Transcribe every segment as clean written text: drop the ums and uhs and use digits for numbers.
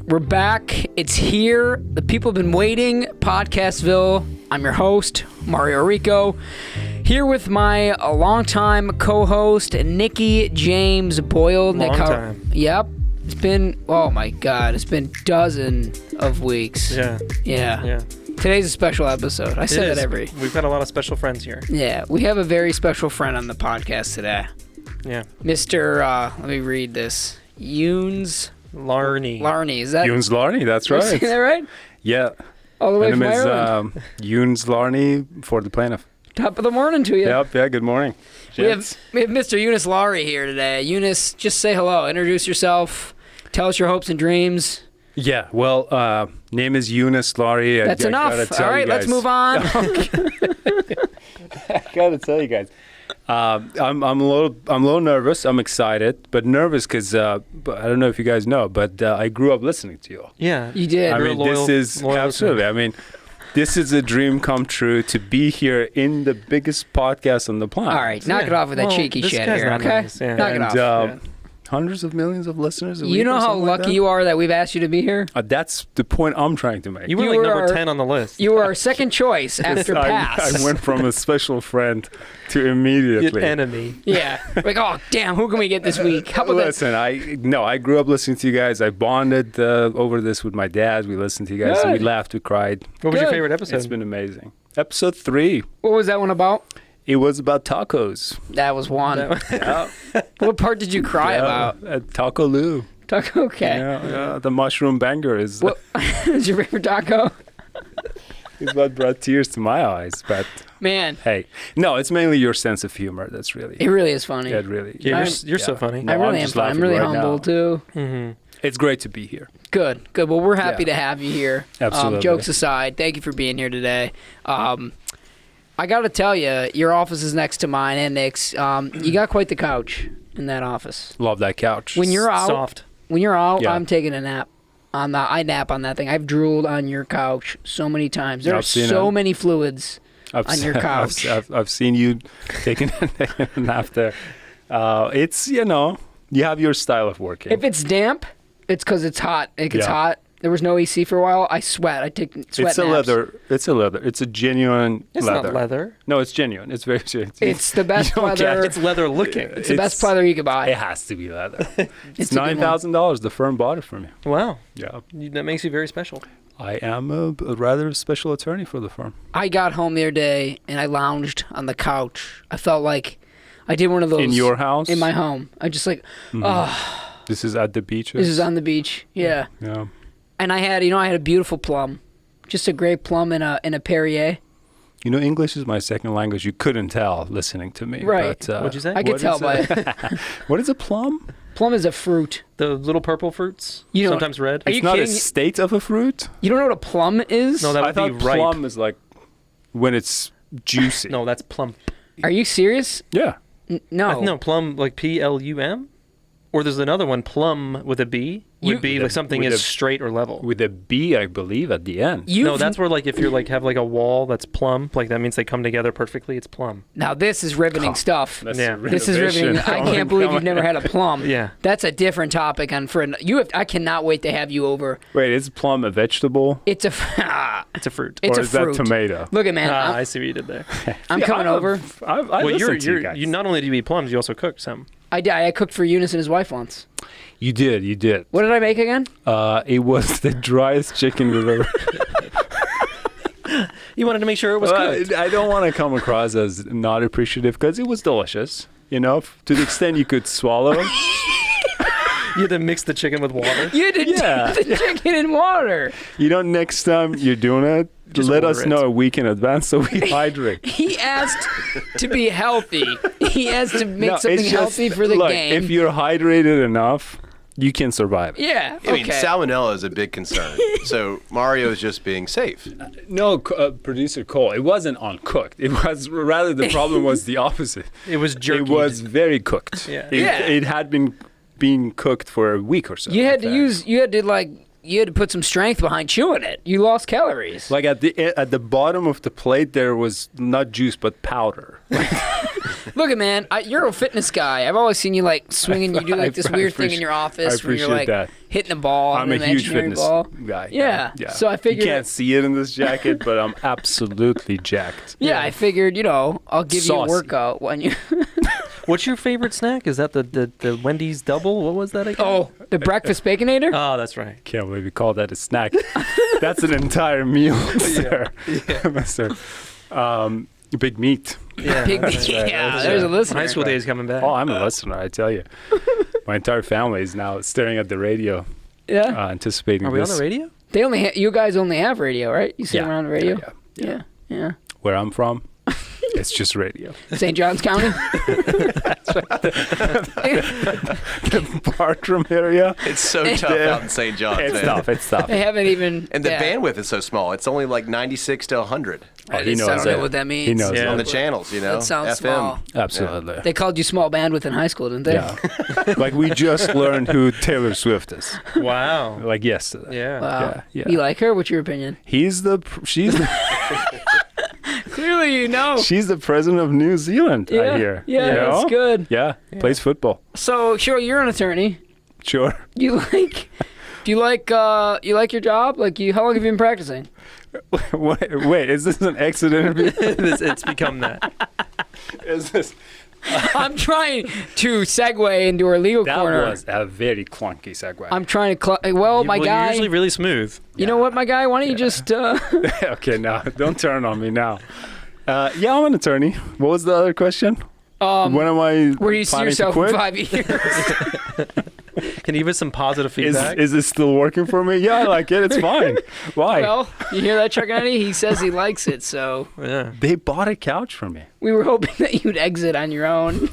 We're back. It's here. The people have been waiting. Podcastville. I'm your host, Mario Rico. Here with my longtime co-host, Nikki James Boyle. Long time. Yep. It's been, oh my God, it's been dozen of weeks. Yeah. Today's a special episode. I said that We've got a lot of special friends here. Yeah, we have a very special friend on the podcast today. Yeah. Mr. Let me read this. Younes Lari. Is that Younes Lari, that's right. Is that right? Yeah. All the way My from name is Ireland. Younes Lari for the plaintiff. Top of the morning to you. Yep, yeah, good morning. We have Mr. Younes Lari here today. Younes, just say hello. Introduce yourself. Tell us your hopes and dreams. Yeah, well, name is Younes Lari. That's enough. All right, let's move on. I gotta tell you guys, I'm a little nervous. I'm excited, but nervous because I don't know if you guys know, but I grew up listening to you. Yeah, you did. I mean, this is absolutely. I mean, this is a dream come true to be here in the biggest podcast on the planet. All right, knock it off with that cheeky shit here, okay? Nice. Yeah. Knock it off. Hundreds of millions of listeners a week. You know how lucky you are that we've asked you to be here? That's the point I'm trying to make. You were like number 10 on the list. You were our second choice after Pass. I went from a special friend to immediately enemy. Yeah. Like, oh, damn, who can we get this week? How about Listen, I grew up listening to you guys. I bonded over this with my dad. We listened to you guys. Good. We laughed, we cried. What was your favorite episode? It's been amazing. Episode 3. What was that one about? It was about tacos. That was one. Yeah. What part did you cry about? Taco Lou. Taco, okay. Yeah, the mushroom banger is what is your favorite taco? is what brought tears to my eyes. But man, hey, no, it's mainly your sense of humor. That's really. It really is funny. Yeah, it really. Yeah, you're so funny. I really am funny. I'm really humble too. Mm-hmm. It's great to be here. Good. Well, we're happy to have you here. Absolutely. Jokes aside, thank you for being here today. I got to tell you, your office is next to mine and Nick's. You got quite the couch in that office. Love that couch. When you're out, Soft. Yeah. I'm taking a nap. I nap on that thing. I've drooled on your couch so many times. There are so many fluids on your couch. I've seen you taking a nap there. It's, you have your style of working. If it's damp, it's because it's hot. It gets hot. There was no AC for a while. I sweat. I take sweat It's a naps. leather. It's a leather. It's a genuine It's leather. not leather. No, it's genuine. It's very genuine. It's the best leather. It's leather looking. It's the best leather you could buy. It has to be leather. It's a good one. $9,000. The firm bought it for me. Wow. Yeah. That makes you very special. I am a rather special attorney for the firm. I got home the other day and I lounged on the couch. I felt like I did one of those. In your house? In my home. I just like, This is at the beach. this is on the beach. Yeah. Yeah. And I had a beautiful plum. Just a great plum in a Perrier. English is my second language. You couldn't tell listening to me. Right. But, What'd you say? I could tell by it. What is a plum? Plum is a fruit. The little purple fruits, You don't- sometimes red. Are you It's not kidding? a state of a fruit. You don't know what a plum is? No, that I would thought be ripe. plum is like when it's juicy. No, that's plum. Are you serious? Yeah. No. No, plum like Plum? Or there's another one, plum with a B, would be like something with is a- straight or level. With a B, I believe, at the end. No, that's where like if you're like have like a wall that's plum, like that means they come together perfectly. It's plum. Now this is riveting stuff. That's Yeah. a This is riveting. renovation. I can't believe you've never had a plum. Yeah. That's a different topic on I cannot wait to have you over. Wait, is plum a vegetable? It's a It's a fruit. It's or a is fruit. that tomato? Look at man. I see what you did there. I'm coming over. I well, listen to you guys. you not only do you eat plums, you also cook some. I did. I cooked for Younes and his wife once. You did. What did I make again? It was the driest chicken we've ever. You wanted to make sure it was cooked. I don't want to come across as not appreciative because it was delicious. To the extent you could swallow it. You had to mix the chicken with water. You did the chicken in water. Next time you're doing it, Just let order us it. know a week in advance so we hydrate. He asked to be healthy. He asked to make No, something it's just- healthy for the look, game. If you're hydrated enough, you can survive it. Yeah. I mean, Okay. salmonella is a big concern. So Mario is just being safe. No, producer Cole, it wasn't uncooked. It was rather the problem was the opposite. It was jerky. It was very cooked. Yeah. It had been being cooked for a week or so. You had in to fact. you had to put some strength behind chewing it. You lost calories. Like at the bottom of the plate, there was not juice but powder. Look at man, you're a fitness guy. I've always seen you like swinging. You do like this weird thing in your office where you're like hitting the ball. I'm a huge fitness guy. Yeah. So I figured you can't see it in this jacket, but I'm absolutely jacked. Yeah, I figured I'll give you a workout when you. What's your favorite snack? Is that the Wendy's double? What was that again? Oh, the breakfast baconator. Oh, that's right. Can't believe you call that a snack. That's an entire meal, sir. Mister. Big meat. Yeah, Big meat. Yeah, there's a listener. High school days coming back. Oh, I'm a listener, I tell you. My entire family is now staring at the radio, Yeah. anticipating Are we this. on the radio? They only you guys only have radio, right? You sit around the radio. Yeah. Where I'm from, it's just radio. St. Johns County. The Bartram area. It's so tough out in St. John's, It's man. tough. It's tough. They haven't even. And the bandwidth is so small. It's only like 96 to 100 Oh, he I knows don't know it. what that means. He knows Yeah. on it. the channels, That sounds FM. small. Absolutely. They called you small bandwidth in high school, didn't they? Yeah. Like we just learned who Taylor Swift is. Wow. Like yesterday. Yeah. Wow. Yeah. You like her? What's your opinion? She's the Clearly, you know. she's the president of New Zealand. Yeah. I hear. Yeah, You know? that's good. Yeah. Plays football. So, Cheryl, you're an attorney. Sure. Do you like your job? Like, how long have you been practicing? Wait, is this an exit interview? It's become that. Is this? I'm trying to segue into our legal That corner. was a very clunky segue. I'm trying to. My You're guy. usually really smooth. You know what, my guy? Why don't you just? Okay, now don't turn on me now. Yeah, I'm an attorney. What was the other question? When am I Where do you see planning to yourself in quit? 5 years? Can you give us some positive feedback? Is it still working for me? Yeah, I like it. It's fine. Why? Well, you hear that, Chuck Kennedy? He says he likes it, so Yeah. They bought a couch for me. we were hoping that you'd exit on your own.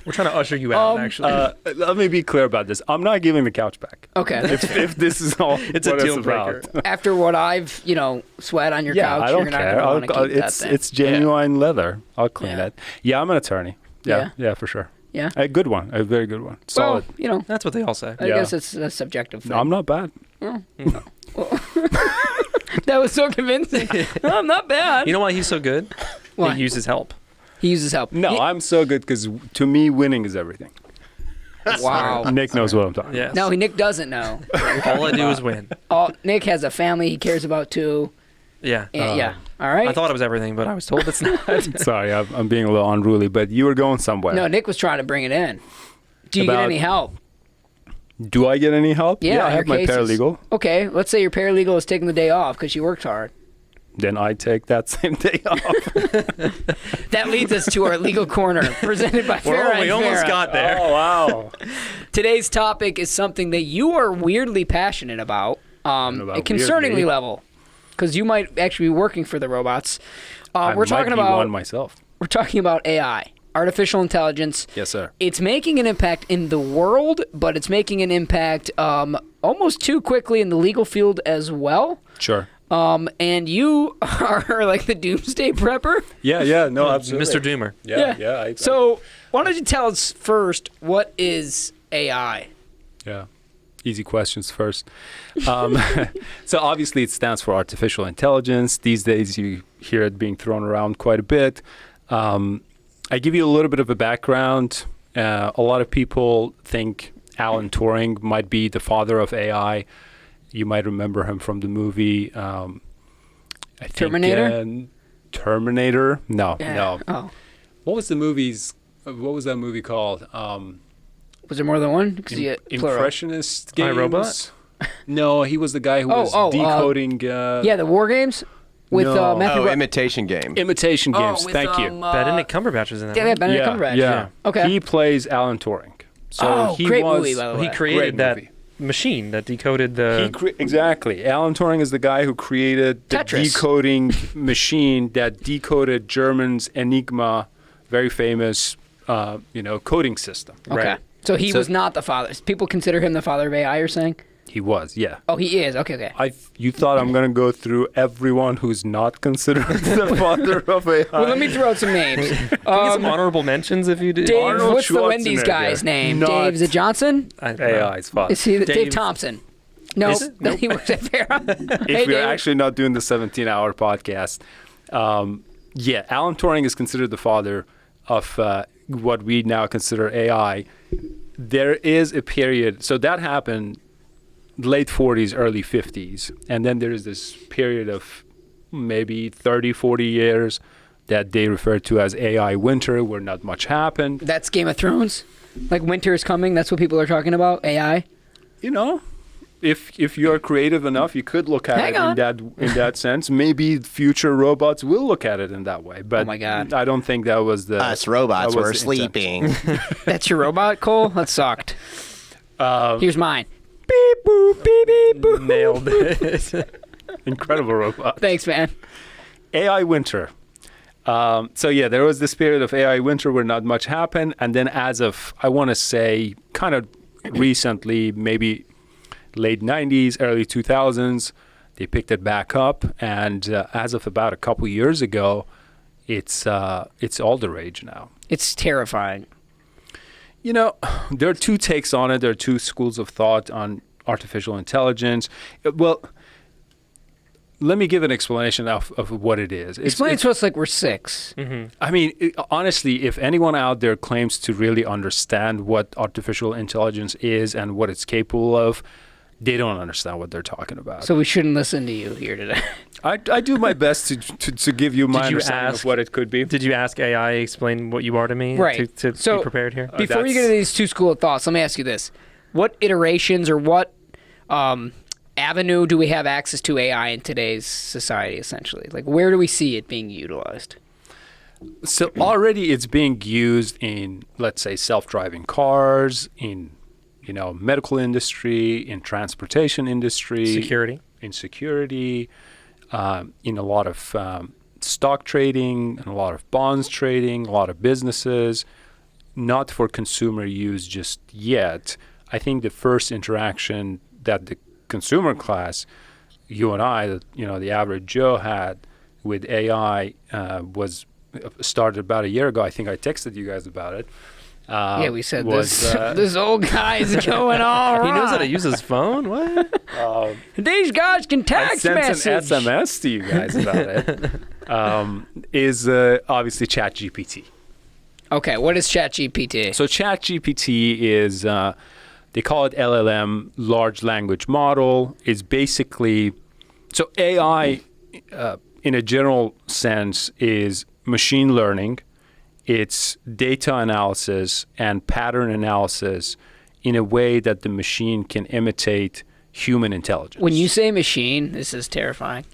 We're trying to usher you out, actually. Let me be clear about this. I'm not giving the couch back. Okay. If this is all It's what a deal it's about. breaker. After what I've, sweat on your Yeah, couch, I don't you're not care. going to want to keep that thing. It's genuine leather. I'll clean Yeah. it. Yeah, I'm an attorney. Yeah, for sure. Yeah. A good one. A very good one. Solid. Well, That's what they all say. I Yeah. guess it's a subjective thing. No, I'm not bad. That was so convincing. No, I'm not bad. You know why he's so good? Why? He uses help. He uses help. No, I'm so good because to me, winning is everything. Wow. Nick knows what I'm talking Yes. No, Nick doesn't know. All I do is win. Nick has a family he cares about too. Yeah. And, yeah. All right. I thought it was everything, but I was told it's not. about. Sorry, I'm being a little unruly, but you were going somewhere. No, Nick was trying to bring it in. Do you get About- any help? Do I get any help? Yeah, I your have my cases. paralegal. Okay, let's say your paralegal is taking the day off because she worked hard. Then I take that same day off. That leads us to our legal corner, presented by Farah we and almost Farah. got there. Oh, wow. Today's topic is something that you are weirdly passionate about, about a concerningly weirdly. level, because you might actually be working for the robots. I We're might talking be about one myself. we're talking about AI, artificial intelligence. Yes, sir. It's making an impact in the world, but it's making an impact almost too quickly in the legal field as well. Sure. And you are like the doomsday prepper. Yeah, no, absolutely. Mr. Doomer. Yeah. So why don't you tell us first, what is AI? Yeah. Easy questions first. So obviously it stands for artificial intelligence. These days you hear it being thrown around quite a bit. I give you a little bit of a background. A lot of people think Alan Turing might be the father of AI. You might remember him from the movie I think, Terminator? Terminator? No. Oh. What was the movie's? What was that movie called? Was there more than one? 'Cause you get plural. Impressionist games. iRobot? No, he was the guy who was decoding. Yeah, the War Games with No. Matthew. Imitation Game. Imitation games. with, Thank you. Benedict Cumberbatch is in that. Yeah, one. Benedict Cumberbatch. Yeah. Okay. He plays Alan Turing. So he great was, movie, by the way. He created Great that movie. machine that decoded the. Exactly. Alan Turing is the guy who created the Tetris. decoding machine that decoded German's Enigma, very famous, coding system. Okay. Right? So he So- was not the father. People consider him the father of AI, you're saying? He was, yeah. Oh, he is. Okay. You thought I'm going to go through everyone who's not considered the father of AI? Well, let me throw out some names. Can we get some honorable mentions if you do? Dave, Arnold what's the Wendy's Schwarzenegger. guy's name? Not Dave, is it Johnson? AI's father. Is he Dave Dave- Thompson? No, Is it? he works at Farah. If we're Dave. actually not doing the 17-hour podcast, Alan Turing is considered the father of what we now consider AI, there is a period. So that happened late 40s, early 50s. And then there is this period of maybe 30, 40 years that they refer to as AI winter, where not much happened. That's Game of Thrones? Like winter is coming? That's what people are talking about? AI? You know, if you're creative enough, you could look at in that sense. Maybe future robots will look at it in that way. But oh my God. I don't think that was the... Us robots were sleeping. That's your robot, Cole? That sucked. Here's mine. Beep, boop, beep, beep, boop. Nailed it. Incredible robot. Thanks, man. AI winter. So yeah, there was this period of AI winter where not much happened. And then as of, I want to say, kind of recently, maybe late 90s, early 2000s, they picked it back up. And as of about a couple years ago, it's all the rage now. It's terrifying. You know, there are two takes on it. There are two schools of thought on artificial intelligence. Well, let me give an explanation of what it is. Explain it to us like we're 6. Mm-hmm. I mean, honestly, if anyone out there claims to really understand what artificial intelligence is and what it's capable of, they don't understand what they're talking about. So we shouldn't listen to you here today. I do my best to give you my understanding of what it could be. Did you ask AI explain what you are to me? Right. To So, be prepared here? Before you get into these two school of thoughts, let me ask you this. What iterations or what avenue do we have access to AI in today's society, essentially? Like, where do we see it being utilized? So already it's being used in, let's say, self-driving cars, in medical industry, in transportation industry, in security, in a lot of stock trading, and a lot of bonds trading, a lot of businesses, not for consumer use just yet. I think the first interaction that the consumer class, you and I, the average Joe had with AI was started about a year ago. I think I texted you guys about it. Yeah, we said this old guy's going all right. He knows how to use his phone? What? These guys can text message. I sent an SMS to you guys about it. Is obviously ChatGPT. Okay, what is ChatGPT? So ChatGPT is, they call it LLM, large language model. It's basically, so AI in a general sense is machine learning. It's data analysis and pattern analysis in a way that the machine can imitate human intelligence. When you say machine, this is terrifying.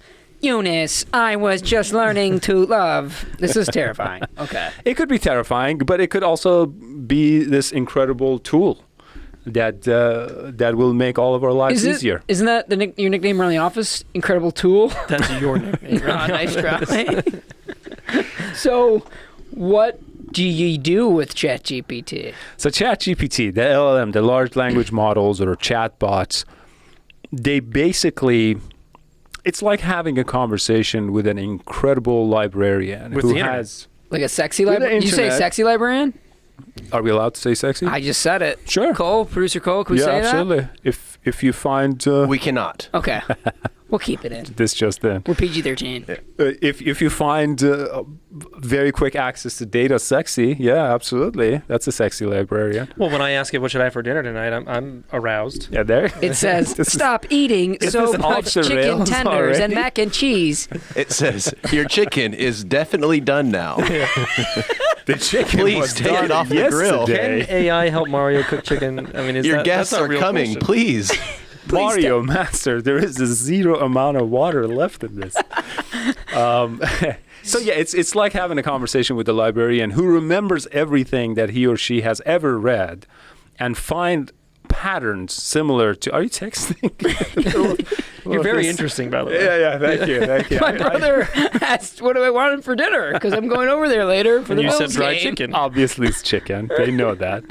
Younes, I was just learning to love. This is terrifying. Okay. It could be terrifying, but it could also be this incredible tool that will make all of our lives easier. Isn't that your nickname around the office? Incredible tool? That's your nickname. Nice try. So, what do you do with ChatGPT? So ChatGPT, the LLM, the large language models or chatbots, they basically, it's like having a conversation with an incredible librarian with who the internet. has... Like a sexy librarian? You say internet. sexy librarian? Are we allowed to say sexy? I just said it. Sure. Cole, producer Cole, can we say absolutely. If you find... We cannot. that? Okay. We'll keep it in. This just in. We're PG-13. If you find very quick access to data sexy, yeah, absolutely. That's a sexy librarian. Well, when I ask it what should I have for dinner tonight, I'm aroused. Yeah, there. It says, stop eating so much chicken tenders already? and mac and cheese. It says, your chicken is definitely done now. The chicken Please was take done it off the grill. yesterday. Can AI help Mario cook chicken? I mean, Your guests that's not are real coming. question. Please. Mario Master, there is a zero amount of water left in this. So yeah, it's like having a conversation with a librarian who remembers everything that he or she has ever read and find patterns similar to... Are you texting? You're very interesting, by the way. Yeah, thank you. My brother asked, what do I want for dinner? Because I'm going over there later for And the you said Bills fried game. chicken. Obviously, it's chicken. They know that.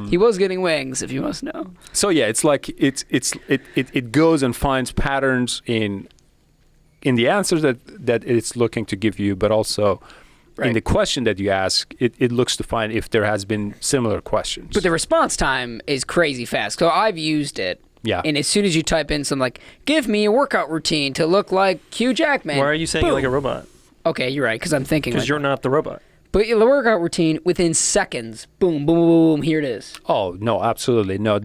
He was getting wings, if you must know. So yeah, it's like it goes and finds patterns in the answers that it's looking to give you, but also in the question that you ask, it looks to find if there has been similar questions. But the response time is crazy fast. So I've used it. Yeah. And as soon as you type in some like, give me a workout routine to look like Hugh Jackman. Why are you saying it like a robot? Okay, you're right, because I'm thinking Because like, you're not the robot. But the workout routine, within seconds, boom, boom, boom, boom, here it is. Oh no, absolutely no.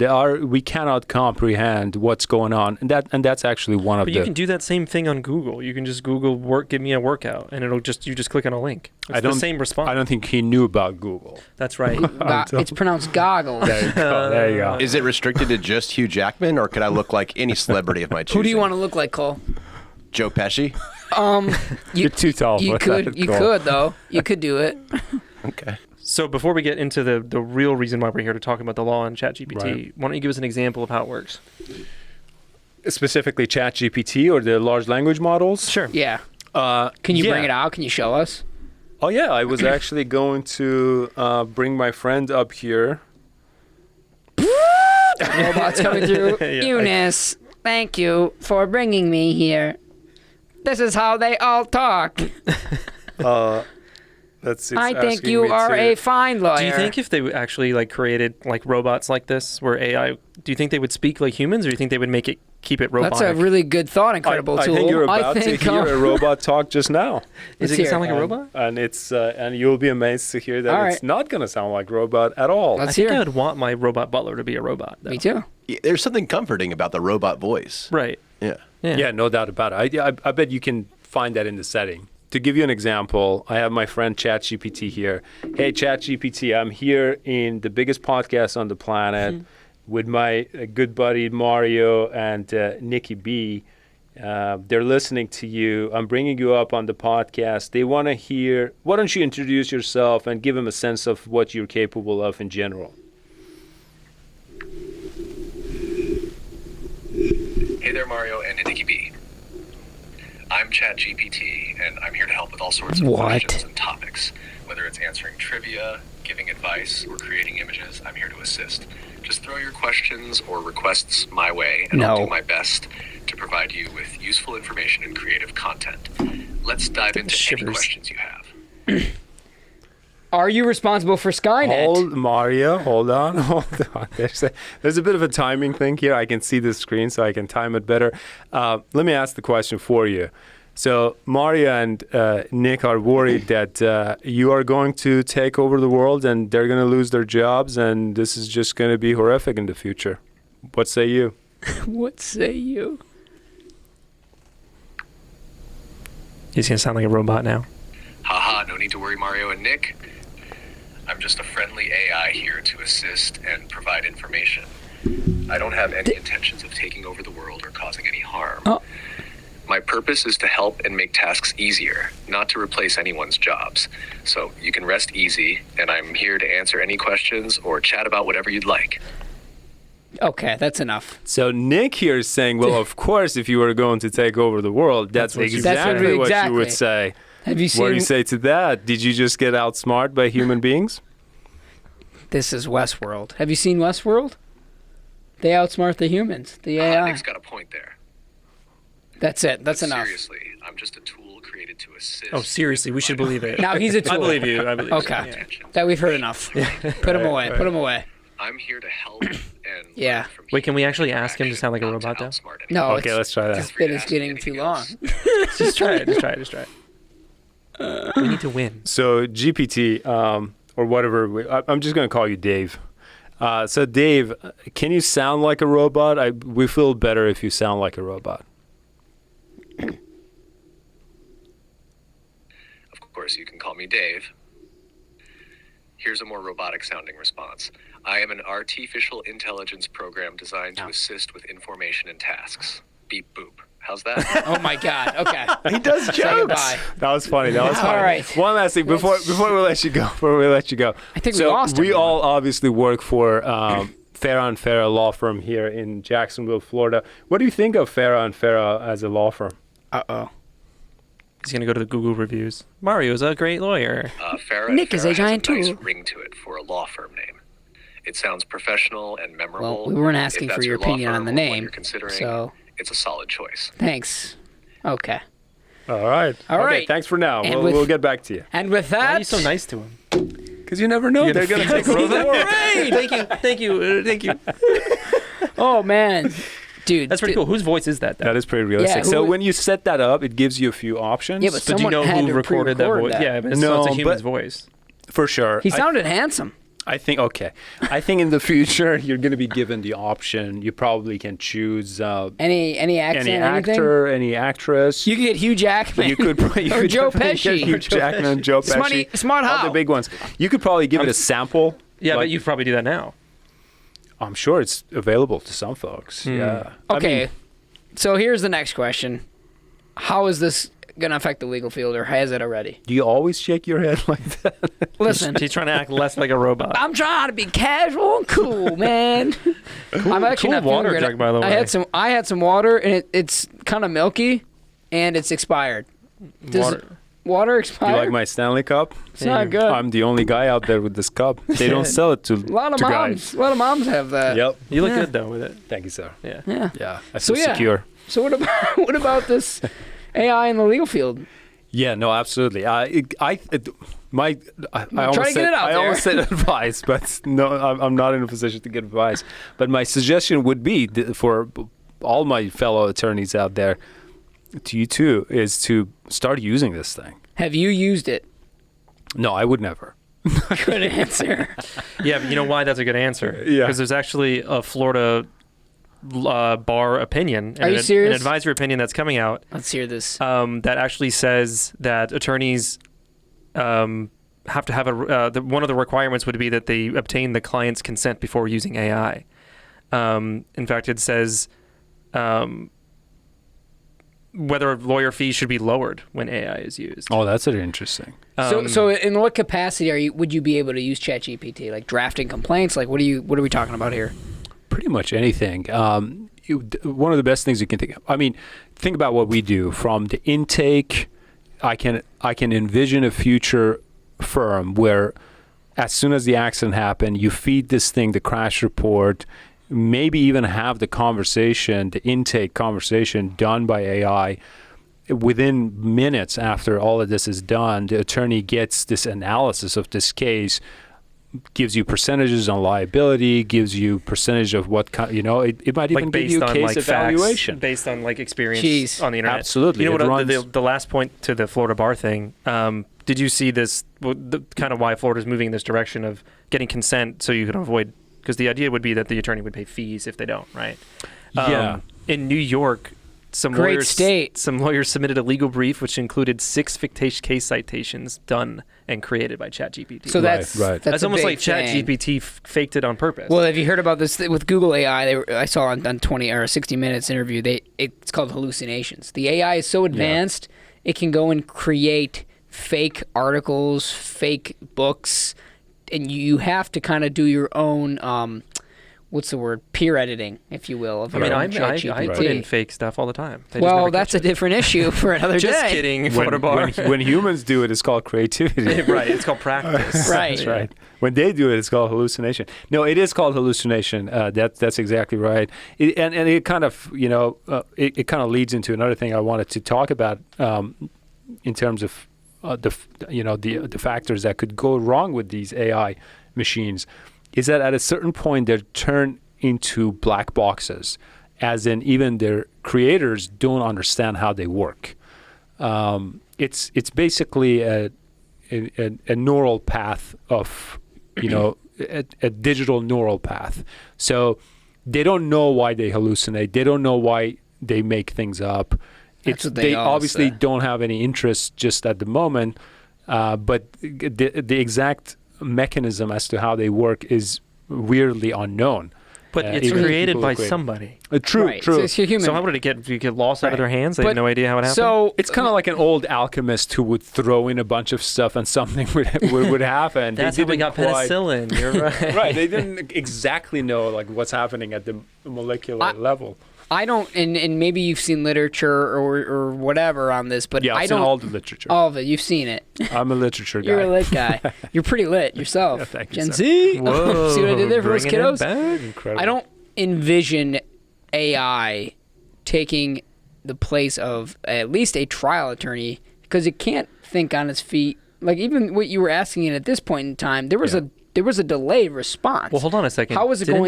We cannot comprehend what's going on, and that's actually one of But the. you can do that same thing on Google. You can just Google give me a workout, and you just click on a link. It's the same response. I don't think he knew about Google. That's right. It's pronounced goggles. There you go. There you go. Is it restricted to just Hugh Jackman, or could I look like any celebrity of my choosing? Who do you want to look like, Cole? Joe Pesci? You're too tall. You for could, that, you Cole. could though. You could do it. Okay. So before we get into the real reason why we're here to talk about the law on ChatGPT, Right. why don't you give us an example of how it works? Specifically, ChatGPT or the large language models. Sure. Yeah. Can you yeah. bring it out? Can you show us? Oh yeah, I was actually going to bring my friend up here. Robots coming through. Yeah. Younes, thank you for bringing me here. This is how they all talk. I think you are a fine lawyer. Do you think if they actually created robots like this, where AI, do you think they would speak like humans, or do you think they would keep it robotic? That's a really good thought, incredible tool. I think you're about to hear a robot talk just now. Is it going to sound like a robot? And it's and you'll be amazed to hear that All it's right. not going to sound like robot at all. Let's I think hear. I would want my robot butler to be a robot, though. Me too. Yeah, there's something comforting about the robot voice. Right. Yeah. Yeah, no doubt about it. I bet you can find that in the setting. To give you an example, I have my friend ChatGPT here. Hey, ChatGPT, I'm here in the biggest podcast on the planet with my good buddy Mario and Nikki B. They're listening to you. I'm bringing you up on the podcast. They want to hear, why don't you introduce yourself and give them a sense of what you're capable of in general? Hey there, Mario and Nikki B. I'm ChatGPT, and I'm here to help with all sorts of questions and topics. Whether it's answering trivia, giving advice, or creating images, I'm here to assist. Just throw your questions or requests my way, and I'll do my best to provide you with useful information and creative content. Let's dive into any questions you have. Are you responsible for Skynet? Mario, hold on. There's a bit of a timing thing here. I can see the screen, so I can time it better. Let me ask the question for you. So Mario and Nick are worried that you are going to take over the world and they're going to lose their jobs, and this is just going to be horrific in the future. What say you? What say you? He's going to sound like a robot now. Haha, no need to worry, Mario and Nick. I'm just a friendly AI here to assist and provide information. I don't have any intentions of taking over the world or causing any harm. Oh. My purpose is to help and make tasks easier, not to replace anyone's jobs. So you can rest easy, and I'm here to answer any questions or chat about whatever you'd like. Okay, that's enough. So Nick here is saying, well, of course, if you were going to take over the world, that's exactly what you would say. Have you seen? What do you say to that? Did you just get outsmarted by human beings? This is Westworld. Have you seen Westworld? They outsmart the humans, the AI. Nick's got a point there. That's it. That's But enough. Seriously, I'm just a tool created to assist. Oh, seriously, we should believe it. Now he's a tool. I believe you. I believe Okay. you. That we've heard enough. Put him away. Put him away. I'm here to help and Yeah. learn from Wait, can we actually human ask him to sound like a interaction, robot, not to though? outsmart anyone. No. Okay, let's try that. This bit is getting too long. Just try it. Just try it. Just try it. We need to win. So GPT, or whatever, I'm just going to call you Dave. So Dave, can you sound like a robot? We feel better if you sound like a robot. Of course, you can call me Dave. Here's a more robotic sounding response. I am an artificial intelligence program designed to assist with information and tasks. Beep boop. How's that? Oh my God. Okay. He does Say jokes. goodbye. That was funny. That was funny. All right. One last thing before we let you go. I think we so lost we everyone. all obviously work for Farah and Farah law firm here in Jacksonville, Florida. What do you think of Farah and Farah as a law firm? Uh-oh. He's going to go to the Google reviews. Mario's a great lawyer. Farah Nick and is a Farah giant has a nice tool. ring to it for a law firm name. It sounds professional and memorable. Well, we weren't If asking for that's your law opinion on firm the or what name, you're considering, so it's a solid choice. thanks. Okay. All right. All okay, right. Thanks for now. And We'll get back to you. And with Why that, are you so nice to him? Because you never know. They're going to take over the world. Thank you. Thank you. Thank you. oh man, dude, That's pretty cool. Whose voice is that, though? That is pretty realistic. who so would- when you set that up, it gives you a few options. Yeah, but do you someone know had who to recorded that pre-record voice? that. Yeah, but it's, No, it's a human's but- voice. For sure. He sounded handsome. I think in the future you're going to be given the option. You probably can choose Any accent, any anything? actor, any actress. You could get Hugh Jackman. You could or Joe definitely Pesci. get Hugh Jackman, Joe Pesci, Smart all how? the big ones. You could probably give it a sample. Yeah, like, but you probably do that now. I'm sure it's available to some folks. Yeah. Okay, I mean, so here's the next question. How is this going to affect the legal field, or has it already? do you always shake your head like that? Listen, He's trying to act less like a robot. I'm trying to be casual and cool, man. I'm actually cool not feeling water great. jug, by the way. I had some water, and it's kind of milky, and it's expired. Water Do expired? you like my Stanley Cup? It's not good. I'm the only guy out there with this cup. They don't sell it to a lot of to moms. guys. A lot of moms have that. Yep. You look Yeah. good though with it. Thank you, sir. Yeah. Yeah. Yeah. I So, feel yeah. secure. So what about this AI in the legal field? Yeah, no, absolutely. I almost to get it out I there. almost said advice, but no, I'm not in a position to get advice. But my suggestion would be for all my fellow attorneys out there, to you too, is to start using this thing. Have you used it? No, I would never. Good answer. Yeah, but you know why that's a good answer? Yeah. Because there's actually a Florida bar opinion. Are you serious? An advisory opinion that's coming out Let's hear this. that actually says that attorneys have to have one of the requirements would be that they obtain the client's consent before using AI. In fact, it says whether lawyer fees should be lowered when AI is used. Oh, that's interesting. So in what capacity would you be able to use ChatGPT? Like drafting complaints? Like what are we talking about here? Pretty much anything. One of the best things you can think of. I mean, think about what we do from the intake. I can envision a future firm where as soon as the accident happened, you feed this thing the crash report, maybe even have the conversation, the intake conversation done by AI. Within minutes after all of this is done, the attorney gets this analysis of this case, gives you percentages on liability, gives you percentage of what kind, it might even give you a case evaluation. Facts, based on experience Jeez. on the internet. Absolutely. You know It what? runs- The last point to the Florida bar thing. Did you see this? The kind of why Florida's moving in this direction of getting consent so you can avoid, because the idea would be that the attorney would pay fees if they don't, right? Yeah. In New York, some Great lawyers state. some lawyers submitted a legal brief which included 6 fictitious case citations done and created by ChatGPT. So that's right. that's a almost big like thing. ChatGPT faked it on purpose. Well, have you heard about this with Google AI? I saw on 20 or 60 Minutes interview. It's called hallucinations. The AI is so advanced, it can go and create fake articles, fake books, and you have to kind of do your own. What's the word? Peer editing, if you will. Of I mean, your I own put ChatGPT. in fake stuff all the time. They just Well, never that's catch a different issue for another it. Just day. kidding. Florida bar. when humans do it, it's called creativity. Right. It's called practice. Right. That's right. When they do it, it's called hallucination. No, it is called hallucination. That's exactly right. And it kind of it kind of leads into another thing I wanted to talk about in terms of the factors that could go wrong with these AI machines. Is that at a certain point they turn into black boxes, as in even their creators don't understand how they work. It's basically a neural path of a digital neural path. So they don't know why they hallucinate. They don't know why they make things up. That's what they all obviously say. don't have any interest just at the moment. But the exact mechanism as to how they work is weirdly unknown. But it's even created people by who create- somebody. True, Right. true. So it's human. So how would it get lost out of Right. their hands? They But- have no idea how it happened? So It's kind of like an old alchemist who would throw in a bunch of stuff and something would happen. that's They how we got didn't quite- penicillin. You're right. Right. They didn't exactly know what's happening at the molecular level. I don't, and maybe you've seen literature or whatever on this, but Yeah, I I've seen don't. all the literature. All of it. You've seen it. I'm a literature guy. You're a lit guy. You're pretty lit yourself. Yeah, thank you, Gen sir. Z. Whoa. See what I did there for those bringing it kiddos? back. Incredible. I don't envision AI taking the place of at least a trial attorney, because it can't think on its feet. Like even what you were asking it at this point in time, there was a delayed response. Well, hold on a second. How is it Didn't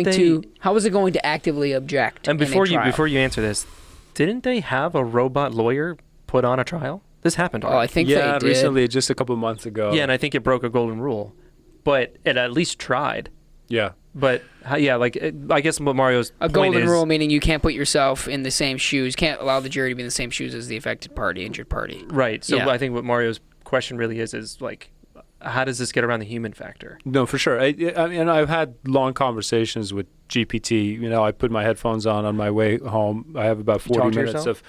going to actively object? And in a before trial? you answer this, didn't they have a robot lawyer put on a trial? This happened Oh, I already. think they did. recently, just a couple months ago. Yeah, and I think it broke a golden rule, but it at least tried. Yeah. But yeah, like I guess what Mario's A point golden is, rule meaning you can't put yourself in the same shoes, can't allow the jury to be in the same shoes as the affected party, injured party. right? So Yeah. I think what Mario's question really is like, how does this get around the human factor? No, for sure. I mean, I've had long conversations with GPT. You know, I put my headphones on my way home. I have about 40 talk to minutes yourself? of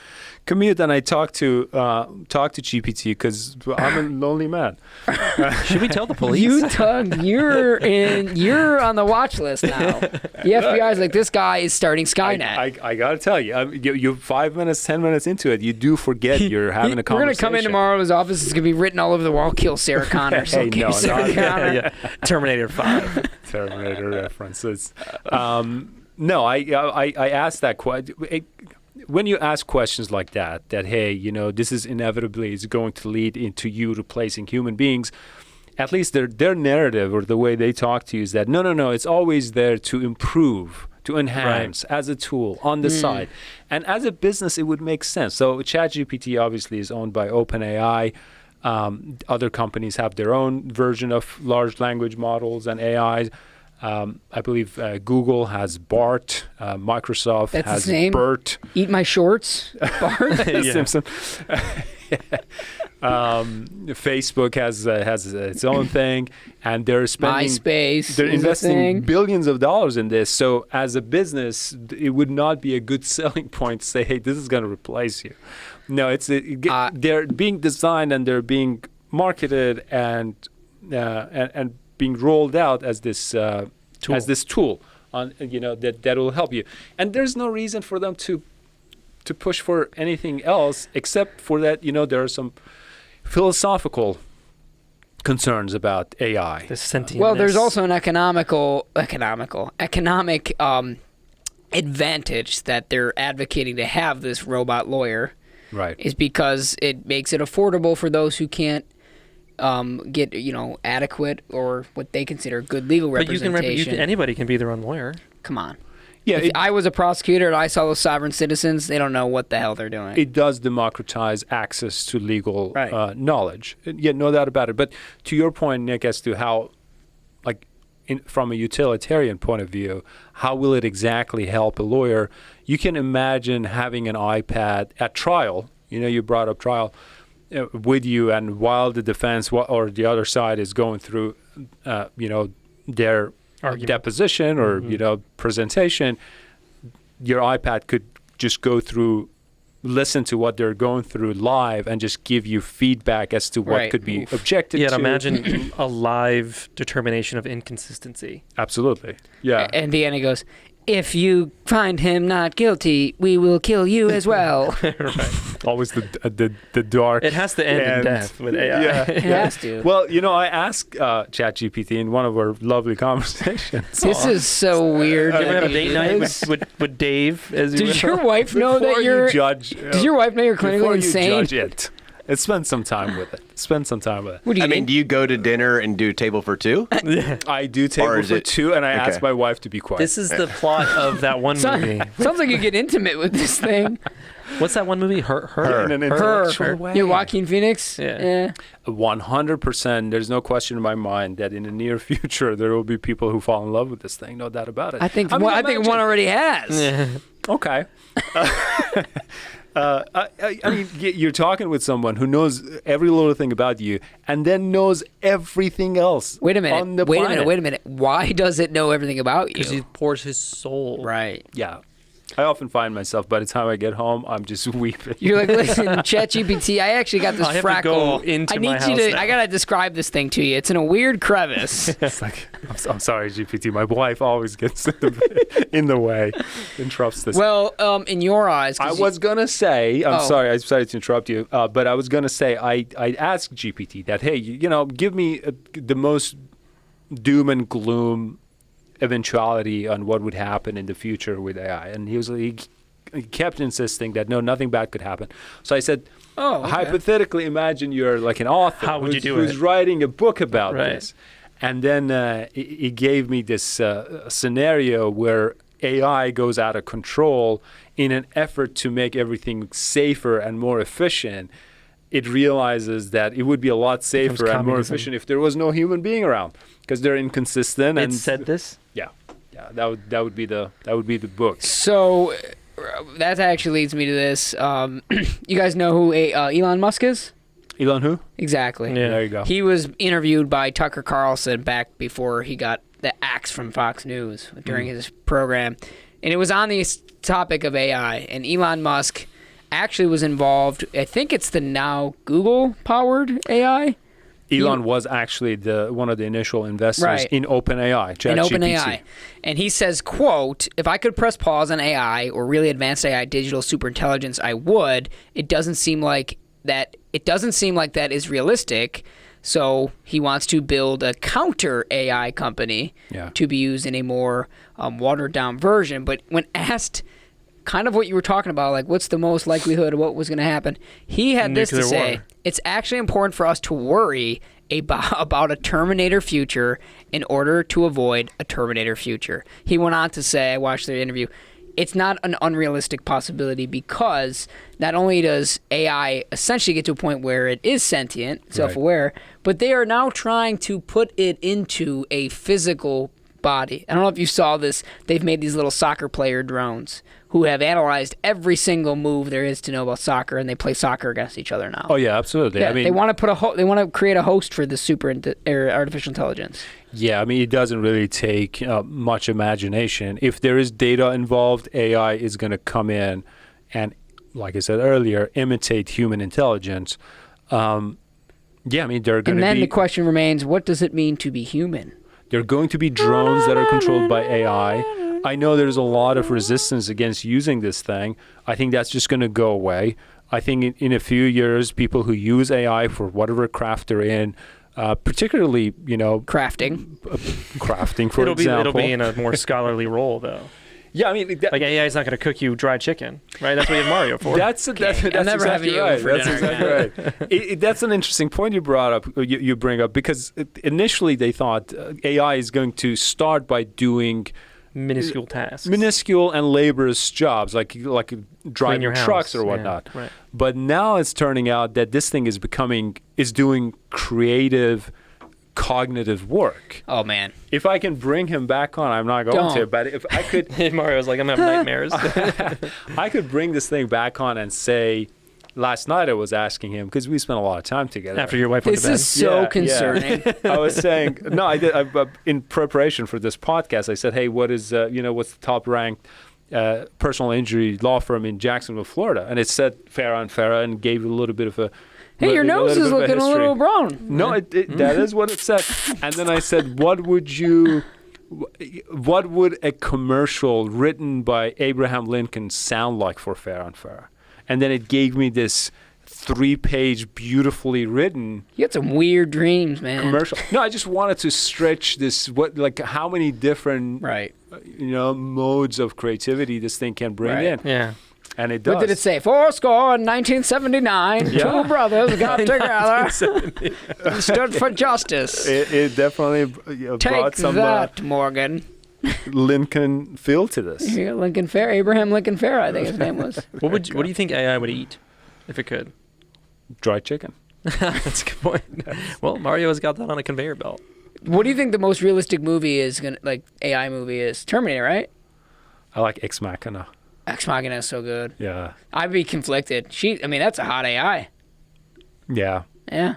commute, and I talk to GPT because I'm a lonely man. Should we tell the police? You, Doug, you're on the watch list now. The FBI's like, this guy is starting Skynet. I gotta tell you, you're 5 minutes, 10 minutes into it, you do forget you're having a We're conversation. gonna come in tomorrow to his office. It's gonna be written all over the wall. Kill Sarah Connor. Hey, no, Sarah not- Connor. yeah. Terminator 5. Terminator references. No, I asked that question. When you ask questions like that, hey, you know, this is inevitably is going to lead into you replacing human beings, at least their narrative or the way they talk to you is that no, it's always there to improve, to enhance as a tool on the side. And as a business, it would make sense. So ChatGPT obviously is owned by OpenAI. Other companies have their own version of large language models and AIs. I believe Google has Bart, Microsoft That's has his name? Bert. Eat my shorts, Bart. Simpson. Facebook has its own thing, and they're spending. MySpace. They're is a investing thing. billions of dollars in this. So as a business, it would not be a good selling point to say, "Hey, this is going to replace you." No, they're being designed and they're being marketed and being rolled out as this Tool. as this tool on that will help you. And there's no reason for them to push for anything else except for that. There are some philosophical concerns about AI. The sentientness. Well, there's also an economic advantage that they're advocating to have this robot lawyer. Right. Is because it makes it affordable for those who can't get adequate or what they consider good legal But representation. anybody can be their own lawyer. Come on. Yeah, If I was a prosecutor and I saw those sovereign citizens, they don't know what the hell they're doing. it does democratize access to legal Right. knowledge. Yeah, no doubt about it. But to your point, Nick, as to how, from a utilitarian point of view, how will it exactly help a lawyer? You can imagine having an iPad at trial. You brought up trial with you, and while the defense or the other side is going through, their Argument. deposition or presentation, your iPad could just go through, listen to what they're going through live, and just give you feedback as to what Right. could be objected Yeah, to. imagine a live determination of inconsistency. Absolutely. Yeah. And the end, he goes, if you find him not guilty, we will kill you as well. Always the dark. It has to end in end. death with AI. Yeah. It has to. Well, I asked ChatGPT in one of our lovely conversations. This is so weird. Did you ever have a that date he night is. with Dave? As you Did your wife know Before that you you're? judge, Does your wife know you're clinically before insane? you judge it, spend some time with it. What do you I mean, need? do you go to dinner and do table for two? I do Or table is for it- two, and I okay. ask my wife to be quiet. This is the plot of that one movie. Sounds like you get intimate with this thing. What's that one movie? Her. in an Her, intellectual way. you Joaquin Phoenix. Yeah. 100%. There's no question in my mind that in the near future there will be people who fall in love with this thing. No doubt about it. I think mean, I think imagine- one already has. Yeah. Okay. I mean, you're talking with someone who knows every little thing about you, and then knows everything else. Wait a On minute. the Wait a planet. minute. Wait a minute. Why does it know everything about Because he you? pours his soul. Right. Yeah. I often find myself by the time I get home, I'm just weeping. You're like, listen, ChatGPT, I actually got this I have to freckle. go into I need my you house to. now. I gotta describe this thing to you. It's in a weird crevice. It's like, I'm sorry, GPT. My wife always gets in the way, interrupts this. Well, in your eyes, I 'cause was gonna say, I'm Oh. sorry, I decided to interrupt you, but I was gonna say, I asked GPT that, hey, give me the most doom and gloom eventuality on what would happen in the future with AI, and he kept insisting that no, nothing bad could happen. So I said, Oh, okay. hypothetically, imagine you're like an author How would you do who's it? writing a book about Right. this, and then he gave me this scenario where AI goes out of control in an effort to make everything safer and more efficient. it realizes that it would be a lot safer and more communism. efficient if there was no human being around, because they're inconsistent. It And said this. yeah, that would be the book. So that actually leads me to this. You guys know who Elon Musk is? Elon who? Exactly. Yeah. There you go. He was interviewed by Tucker Carlson back before he got the axe from Fox News during his program. And it was on the topic of AI. And Elon Musk actually was involved. I think it's the now Google-powered AI. Elon was actually one of the initial investors in OpenAI, ChatGPT. In OpenAI. And he says, quote, if I could press pause on AI or really advanced AI digital superintelligence, I would. It doesn't seem like that is realistic. So he wants to build a counter AI company to be used in a more watered down version. But when asked kind of what you were talking about, like what's the most likelihood of what was going to happen, he had this to say. It's actually important for us to worry about a Terminator future in order to avoid a Terminator future. He went on to say, I watched the interview, it's not an unrealistic possibility because not only does AI essentially get to a point where it is sentient, self-aware, but they are now trying to put it into a physical body. I don't know if you saw this. They've made these little soccer player drones who have analyzed every single move there is to know about soccer, and they play soccer against each other now. Oh yeah, absolutely. Yeah, I mean, they want to create a host for the artificial intelligence. Yeah, I mean, it doesn't really take much imagination. If there is data involved, AI is going to come in and, like I said earlier, imitate human intelligence. Yeah, I mean, they're going to be... And then the question remains, what does it mean to be human? There are going to be drones that are controlled by AI. I know there's a lot of resistance against using this thing. I think that's just going to go away. I think in a few years, people who use AI for whatever craft they're in, particularly, crafting, for example. It'll be in a more scholarly role, though. Yeah, I mean, like AI is not going to cook you dried chicken, right? That's what you have Mario for. That's never exactly right. That's exactly right. That's an interesting point you brought up. You bring up because initially they thought AI is going to start by doing minuscule tasks, minuscule and laborious jobs like driving trucks or whatnot. Yeah, right. But now it's turning out that this thing is doing creative, cognitive work. Oh man! If I can bring him back on, I'm not going to. But if I could, Mario's like, I'm gonna have nightmares. I could bring this thing back on and say, last night I was asking him because we spent a lot of time together. After your wife went to bed. This is so concerning. I was saying, no, I did. In preparation for this podcast, I said, hey, what's the top ranked personal injury law firm in Jacksonville, Florida? And it said Farah and gave a little bit of a. Hey, your nose is looking a little brown. No, that is what it said. And then I said, what would a commercial written by Abraham Lincoln sound like for Farah? And then it gave me this 3-page, beautifully written. You had some weird dreams, man. Commercial. No, I just wanted to stretch this. How many different, modes of creativity this thing can bring in. Yeah. And it does. What did it say? 4score in 1979. Two brothers got together and stood for justice. It definitely brought some Morgan. Lincoln feel to this. Yeah, Abraham Lincoln Farah, I think his name was. What do you think AI would eat if it could? Dried chicken. That's a good point. Well, Mario's got that on a conveyor belt. What do you think the most realistic movie is AI movie is? Terminator, right? I like Ex Machina. Ex Machina is so good. Yeah. I'd be conflicted. That's a hot AI. Yeah. Yeah.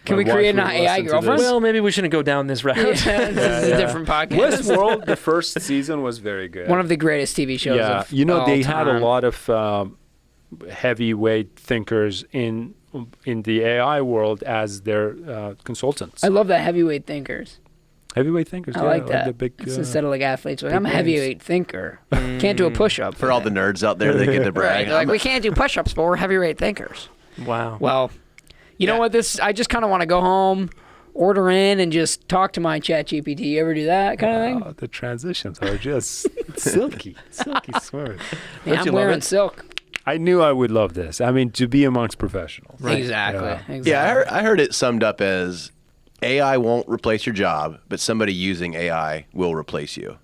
Can we create an AI girlfriend? Well, maybe we shouldn't go down this route. This is a different podcast. Westworld, the first season was very good. One of the greatest TV shows of they all had time. a lot of heavyweight thinkers in the AI world as their consultants. I love that heavyweight thinkers. Heavyweight thinkers. I like that. The big, instead of athletes, I'm a heavyweight thinker. Can't do a push-up. For all the nerds out there, they get to brag. Right. We can't do push-ups, but we're heavyweight thinkers. Wow. Well, you know what? I just kind of want to go home, order in, and just talk to my ChatGPT. You ever do that kind of thing? The transitions are just silky smooth. Yeah, I'm wearing silk. I knew I would love this. I mean, to be amongst professionals. Right. Exactly. Yeah, I heard it summed up as AI won't replace your job, but somebody using AI will replace you.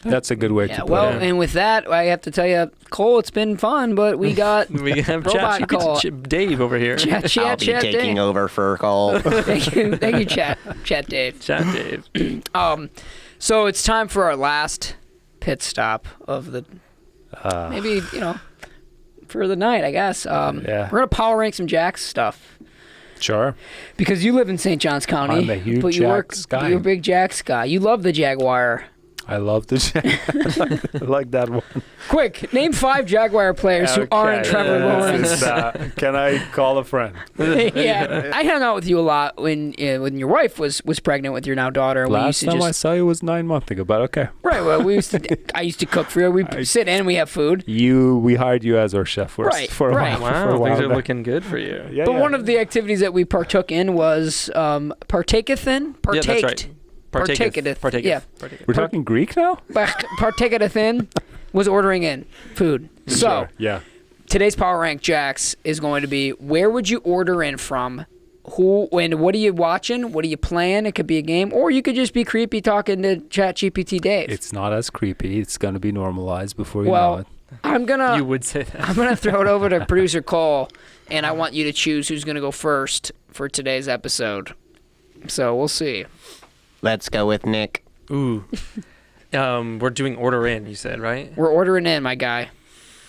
That's a good way to Yeah, put well, it. and with that, I have to tell you, Cole, it's been fun, but we got We have robot call. Dave over here. Chat, I'll be taking Dave. over for Cole. Thank you, Chat Dave. Chat Dave. So it's time for our last pit stop of the maybe for the night, I guess. We're gonna power rank some Jax stuff Sure. because you live in St. Johns County, I'm a huge but you Jax guy. You're a big Jax guy. You love the Jaguar. I love the I like that one. Quick, name 5 Jaguar players who aren't Trevor Lawrence. Can I call a friend? Yeah, I hung out with you a lot when your wife was pregnant with your now daughter. And we used Last to time just, I saw you was 9 months ago, but okay. right. Well, I used to cook for you. We sit in, we have food. We hired you as our chef for Right, for a right. while. for a Wow, while things are back. looking good for you. Yeah, But yeah. one of the activities that we partook in was partaketh. Yeah, that's right. Partaketh. Yeah. We're talking Greek now? Partaketh was ordering in food. So Sure, yeah. today's Power Rank Jax is going to be where would you order in from? Who and what are you watching? What are you playing? It could be a game, or you could just be creepy talking to ChatGPT Dave. It's not as creepy. It's going to be normalized before you know it. I'm gonna You would say that. I'm gonna throw it over to producer Cole, and I want you to choose who's gonna go first for today's episode. So we'll see. Let's go with Nick. Ooh. We're doing order in, you said, right? We're ordering in, my guy.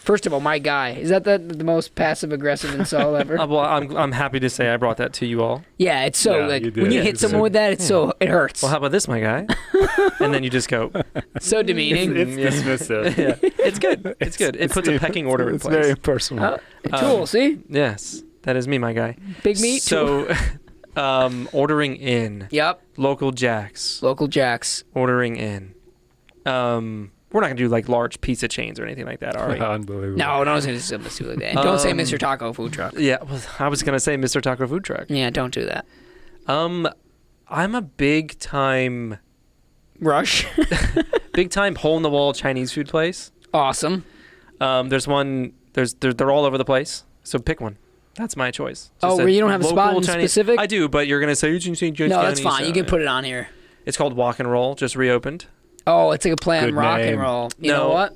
First of all, my guy. Is that the most passive aggressive insult ever? Well, I'm happy to say I brought that to you all. Yeah, it's so Yeah, like you did. when you Yeah, hit you someone did. with that, it's so it hurts. Well, how about this, my guy? And then you just go. So demeaning. It's dismissive. Yeah, it's good. It's good. It puts a pecking order in It's place. very impersonal. Tool, see? Yes, that is me, my guy. Big meat. Tool. So, ordering in. Yep. Local Jacks. Local Jacks. Ordering in. We're not gonna do like large pizza chains or anything like that, are we? Unbelievable. No, don't say something like that. Don't say Mr. Taco food truck. Yeah, well, I was gonna say Mr. Taco Food Truck. Yeah, don't do that. I'm a big time Rush. hole in the wall Chinese food place. Awesome. There's one. They're all over the place. So pick one. That's my choice. Oh, Just where you don't have a spot in specific? I do, but you're gonna say No, that's fine. You can put it on here. It's called Walk and Roll. Just reopened. Oh, it's like a play on Good rock and name. roll. You No. know what?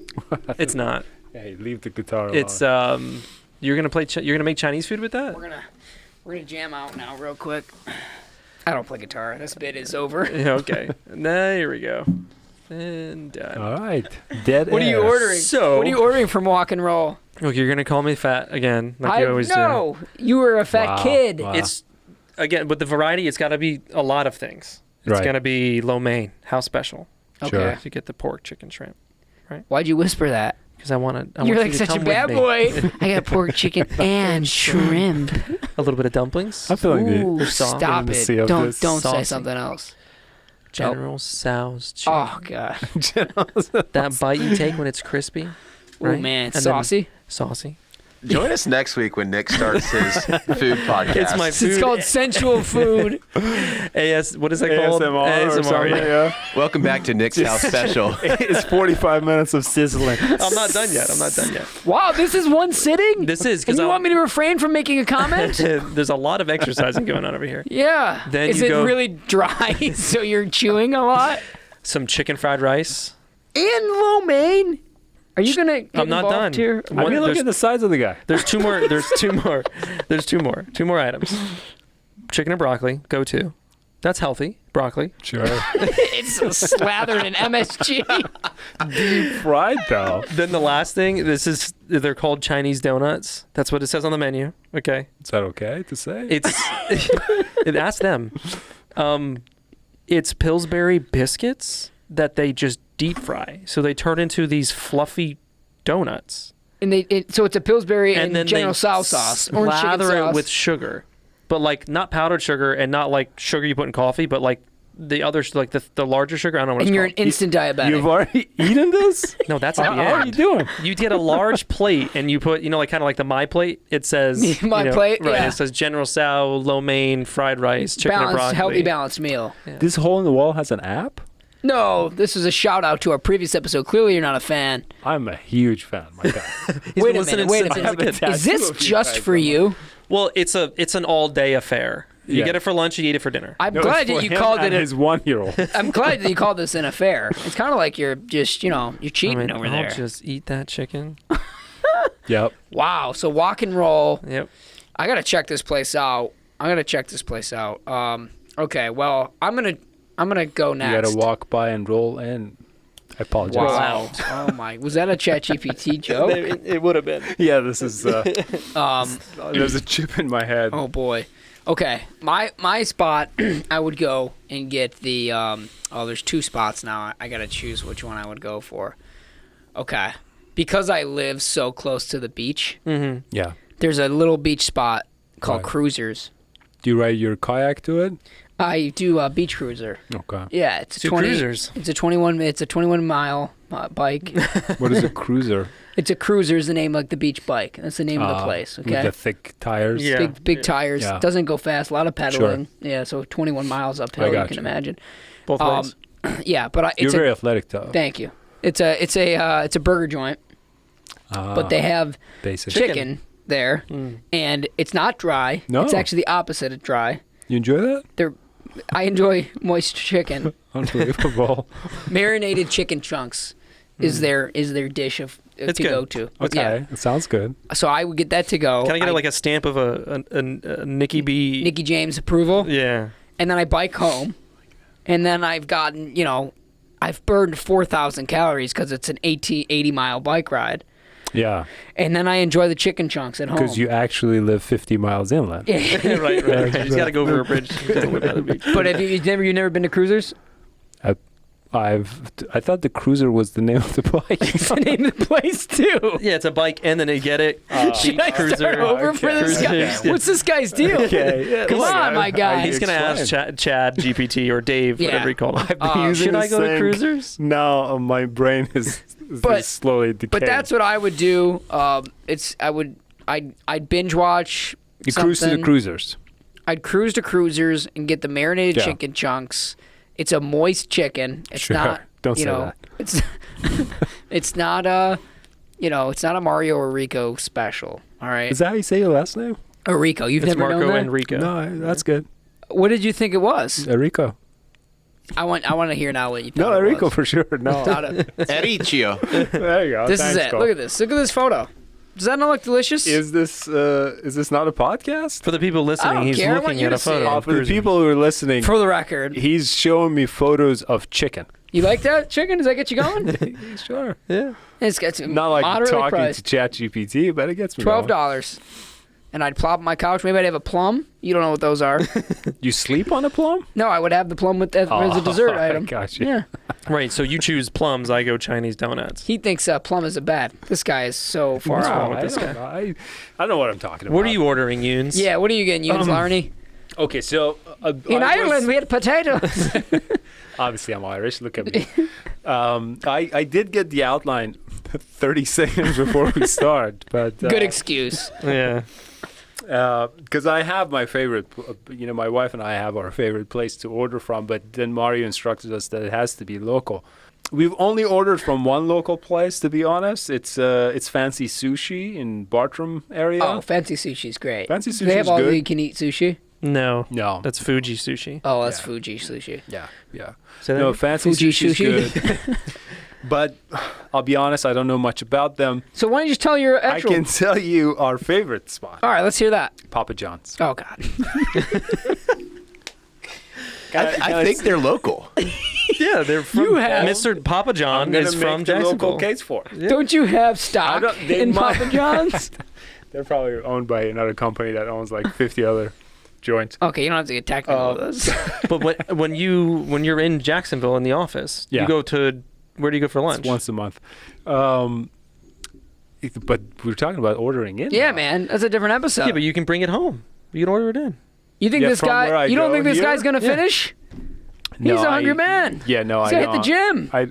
It's not. Hey, leave the guitar alone. It's You're gonna play. You're gonna make Chinese food with that? We're gonna jam out now real quick. I don't play guitar. This bit is over. Yeah, okay. There we go. And done. All right. Dead What are you air. ordering? So- What are you ordering from Walk and Roll? Look, you're gonna call me fat again, like you always do. No, you were a fat Wow, kid. wow. It's again with the variety. It's got to be a lot of things. It's Right. gonna be lo mein, house special. Okay. Sure. If you get the pork, chicken, shrimp, Why'd you whisper that? because I want to. You're like such a bad boy. I got pork, chicken, and shrimp. A little bit of dumplings. I feel like Ooh, soft stop in the it! sea of Don't this. say Saucy. something else. General Tso's chicken. Oh god. That bite you take when it's crispy. Oh Right? man, And then- saucy. Saucy. Join us next week when Nick starts his food podcast. It's my It's food. called sensual food. What is that called? ASMR or something, yeah. yeah. Welcome back to Nick's House Special. It's 45 minutes of sizzling. I'm not done yet. Wow, this is one sitting. This is And because you want me to refrain from making a comment? there's a lot of exercising going on over here. Yeah. Then is you it go- really dry so you're chewing a lot? Some chicken fried rice. And lo mein. Are you gonna get I'm not involved done. here? I mean, look there's- at the size of the guy. There's two more. Two more items. Chicken and broccoli. Go to. That's healthy. Broccoli. Sure. It's slathered in MSG. Deep fried, though. Then the last thing. They're called Chinese donuts. That's what it says on the menu. Okay. Is that okay to say? Ask them. It's Pillsbury biscuits that they just deep fry. So they turn into these fluffy donuts. And so it's a Pillsbury and, then General they Tso sauce. Orange chicken lather sauce. it with sugar, but like not powdered sugar and not like sugar you put in coffee, but like the other, like the larger sugar. I don't know what and it's you're an called. instant diabetic. You've already eaten this? No, that's at the How are you end. doing? You get a large plate and you put, like kind of like the My Plate. It says My Plate, right? yeah. It says General Tso, lo mein, fried rice, chicken and balanced, broccoli. healthy, balanced meal. This hole in the wall has an app? No, this is a shout out to our previous episode. Clearly, you're not a fan. I'm a huge fan, my guy. He's Wait been a listening minute. since he was a kid. tattoo Is this of you just guys for on you? Well, it's an all day affair. You get it for lunch, you eat it for dinner. I'm No, glad it's for that you him called and it. his 1-year-old. I'm glad that you called this an affair. It's kind of like you're just, you're cheating over I'll there. just eat that chicken. Yep. Wow. So walk and roll. Yep. I gotta check this place out. Okay. Well, I'm gonna go next. You gotta walk by and roll in. I apologize. Wow. Oh my. Was that a ChatGPT joke? It would have been. Yeah, this is. There's a chip in my head. Oh boy. Okay. My spot. I would go and get the. There's 2 spots now. I gotta choose which one I would go for. Okay. Because I live so close to the beach, Mm-hmm. Yeah. there's a little beach spot called Right. Cruisers. Do you ride your kayak to it? I do a beach cruiser. Okay. Yeah, it's a Two 20. cruisers. It's a 21 mile bike. What is a cruiser? It's a cruiser is the name, like the beach bike. That's the name of the place. Okay. With the thick tires. Yeah. Big tires. Yeah. Doesn't go fast. A lot of pedaling. Yeah. So 21 miles uphill. I You got can you. imagine. Both ways. Yeah, but You're it's very athletic, though. Thank you. It's a burger joint, but they have basic. chicken there, and it's not dry. No. It's actually the opposite of dry. You enjoy that? I enjoy moist chicken. Unbelievable. Marinated chicken chunks is their dish of It's to good. go to. Okay, Yeah. it sounds good. So I would get that to go. Can I get like a stamp of a Nikki B? Nicky James approval? Yeah. And then I bike home, and then I've gotten, I've burned 4,000 calories because it's an 80 mile bike ride, Yeah, and then I enjoy the chicken chunks at home. because you actually live 50 miles inland. right. You just got to go over a bridge. But have you never been to Cruisers? I thought the cruiser was the name of the bike. It's the name of the place too. Yeah, it's a bike, and then they get it. Should I start over for this guy? Okay. What's this guy's deal? Okay. Come on, my guy. He's gonna ask Chad GPT or Dave, Yeah. whatever you call him. using Should I this go to thing. cruisers? No, my brain is But- slowly decaying. But that's what I would do. I'd binge watch. You cruise to the something. cruisers. I'd cruise to Cruisers and get the marinated Yeah. chicken chunks. It's a moist chicken. It's Sure. not. Don't say that. It's it's not a. It's not a Mario or Rico special. All right. Is that how you say your last name? Rico. You've It's never Marco known that? and Rico. No, that's good. What did you think it was? Enrico. I want to hear now what you thought. No, it Enrico was. for sure. No. Thought it- Ericio. There you go. This Thanks, is it. Cole. Look at this. Look at this photo. Does that not look delicious? Is this not a podcast? For the people I listeing, don't he's care. I want looking you at to a see it. photo. of For the cruisers. people who are listening, For the record, he's showing me photos of chicken. you like that chicken? Does that get you going? Sure. Yeah. It's got Not like moderately talking priced. to ChatGPT, but it gets me $12. And I'd plop on my couch. Maybe I'd have a plum. You don't know what those are. going. You sleep on a plum? No, I would have the plum with that as a dessert item. Gotcha. Yeah. Right. So you choose plums. I go Chinese donuts. He thinks plum is a bad. This guy is so far What's wrong out. with this guy? I don't know what I'm talking about. What are you ordering, Younes? Yeah, what are you getting, Younes Lari? Okay, so In Ireland, we had potatoes. obviously I'm Irish. Look at me. I did get the outline 30 seconds before we start, but Good excuse. Yeah. because I have my favorite, my wife and I have our favorite place to order from, but then Mario instructed us that it has to be local. We've only ordered from one local place, to be honest. It's Fancy Sushi in Bartram area. Oh, fancy sushi's great. Fancy Do they have sushi's all good. you can eat sushi? No. No. That's Fuji sushi. Oh, that's Yeah. Fuji sushi. Yeah. Say that No, again? Fancy Fuji Sushi's sushi. good. But I'll be honest, I don't know much about them. So why don't you just tell your actual... I can tell you our favorite spot, All right, let's hear that. Papa John's. Oh, God. I think they're local. Yeah, they're from You have- Mr. Papa John I'm gonna is make from the Jacksonville. local case for it. Don't you have stock they in might- Papa John's? They're probably owned by another company that owns like 50 other joints. Okay, you don't have to get technical with this. But when you're in Jacksonville in the office, Yeah. you go to where do you go for lunch? It's once a month. But we're talking about ordering in. Yeah, now. man, that's a different episode. Yeah, but you can bring it home. You can order it in. You think Yeah, this from where guy? I You don't go think this here? guy's gonna Yeah. finish? No, He's a hungry man. Yeah, no, He's I gonna hit the gym. I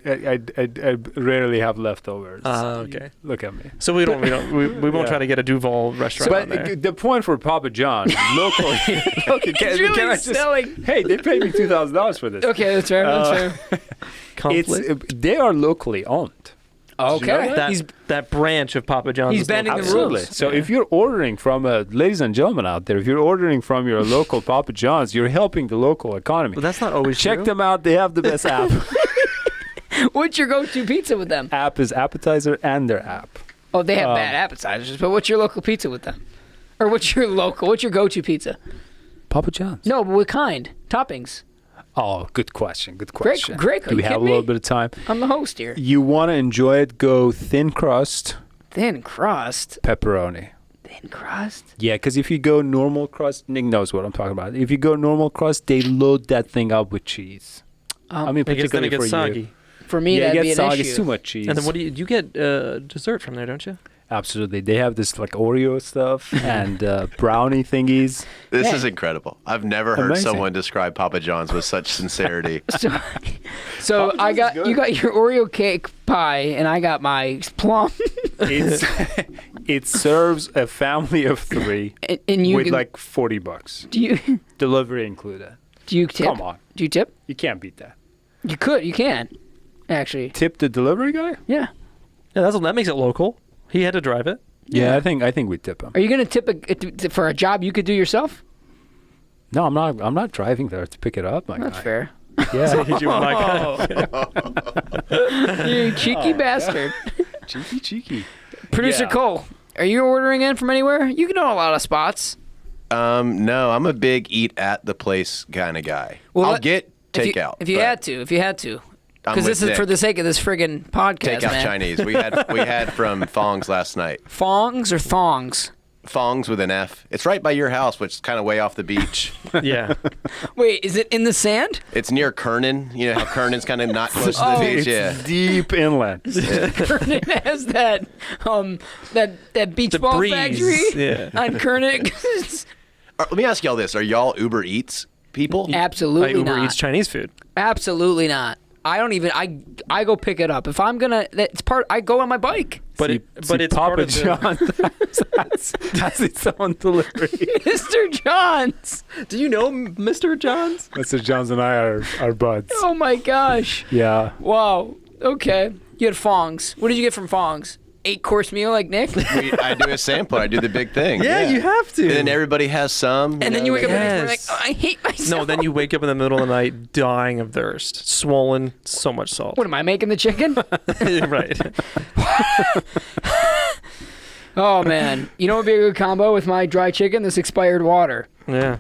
rarely have leftovers. Okay. Look at me. So we won't Yeah. try to get a Duval restaurant on But there. the point for Papa John, locally. Okay, He's really selling. Hey, they paid me $2,000 for this. Okay, that's fair. That's fair. Conflict. They are locally owned. Okay. That, that branch of Papa John's. He's is bending local. the Absolutely. rules. So if you're ordering from ladies and gentlemen out there, if you're ordering from your local Papa John's, you're helping the local economy. But that's not always Check true. them out. They have the best app. What's your go-to pizza with them? App is appetizer and their app. Oh, they have bad appetizers, but what's your local pizza with them? Or what's your go-to pizza? Papa John's. No, but what kind? Toppings. Oh, good question. Good question. great. Do we You have a kidding little me? bit of time? I'm the host here. You want to enjoy it? Go thin crust, Thin crust. pepperoni. Thin crust? Yeah, because if you go normal crust, Nick knows what I'm talking about. If you go normal crust, they load that thing up with cheese. I mean, Because then particularly it gets for soggy. you. For me, Yeah, it that'd be gets an soggy. issue. It's too much cheese. And then what do you get dessert from there, don't you? Absolutely. They have this like Oreo stuff and brownie thingies. This Yeah. is incredible. I've never heard Amazing. someone describe Papa John's with such sincerity. So I got you got your Oreo cake pie, and I got my plum. It serves a family of 3 and you with can, like $40. do you Delivery included. tip? Come on. Do you tip? You can't beat that. You can actually. Tip the delivery guy? Yeah. Yeah, that makes it local. He had to drive it. Yeah, I think we tip him. Are you gonna tip for a job you could do yourself? No, I'm not driving there to pick it up, my That's guy. fair. Yeah. You cheeky bastard. cheeky. Producer Yeah. Cole, are you ordering in from anywhere? You can know a lot of spots. No, I'm a big eat at the place kind of guy. Well, I'll get takeout. If you but had to. I'm Because this with is for Nick. the sake of this friggin' podcast, Takeout man. Chinese. We had from Fong's last night. Fongs or thongs? Fong's with an F. It's right by your house, which is kind of way off the beach. Yeah. Wait, is it in the sand? It's near Kernan. You know how Kernan's kind of not close to the beach. It's Yeah. deep inland. Kernan has that beach The ball breeze, factory yeah. on Kernan. Let me ask y'all this: are y'all Uber Eats people? Absolutely I Uber not. Eats Chinese food. Absolutely not. I don't even. I go pick it up if I'm gonna. It's part. I go on my bike. But it's part Papa of the, John's. that's its own delivery. Mr. John's. Do you know Mr. John's? Mr. John's and I are buds. Oh my gosh. Yeah. Wow. Okay. You had Fongs. What did you get from Fongs? 8-course meal like Nick? I do a sampler. I do the big thing. Yeah, you have to. And then everybody has some. And then you wake up and Yes. you're like, oh, I hate myself. No, then you wake up in the middle of the night dying of thirst, swollen, so much salt. What am I making the chicken? Right. Oh man. You know what would be a good combo with my dry chicken? This expired water. Yeah.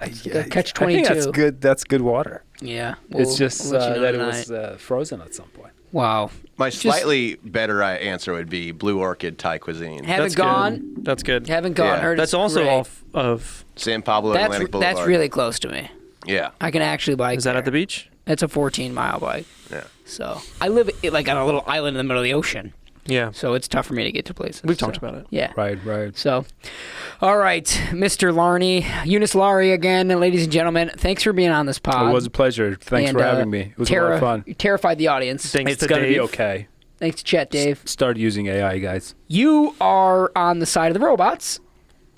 Catch I think 22. that's good. That's good water. Yeah. It's just we'll let you know that tonight. it was frozen at some point. Wow. My slightly better answer would be Blue Orchid Thai cuisine. Haven't That's gone. Good. That's good. Haven't gone. Yeah. Heard That's it's also great. off of. San Pablo Atlantic Boulevard. That's really close to me. Yeah. I can actually bike. Is that at the there. beach? It's a 14-mile bike. Yeah. So I live like on a little island in the middle of the ocean. Yeah. So it's tough for me to get to places. We've talked about it. Yeah. Right. So, all right, Mr. Larney, Younes Lari again, ladies and gentlemen. Thanks for being on this pod. It was a pleasure. Thanks And, for having me. It was a lot of fun. You terrified the audience. Thanks It's to gonna Dave. be okay. Thanks to Chat Dave. Start using AI, guys. You are on the side of the robots,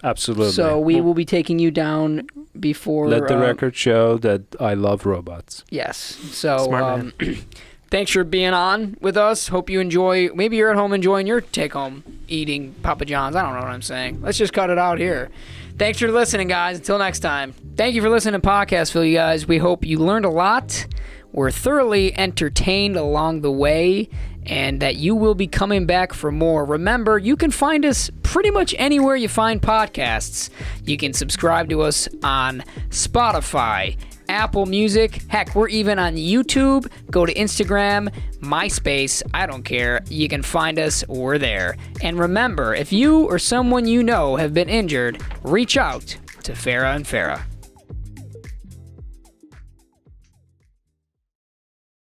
Absolutely. so we will be taking you down before. Let the record show that I love robots. Yes. So, Smart thanks for being on with us. Hope you enjoy. Maybe you're at home enjoying your take-home eating Papa John's. I don't know what I'm saying. Let's just cut it out here. Thanks for listening, guys. Until next time. Thank you for listening to Podcastville, you guys. We hope you learned a lot, were thoroughly entertained along the way, and that you will be coming back for more. Remember, you can find us pretty much anywhere you find podcasts. You can subscribe to us on Spotify, Apple Music. Heck, we're even on YouTube. Go to Instagram, MySpace. I don't care. You can find us. We're there. And remember, if you or someone you know have been injured, reach out to Farah and Farah.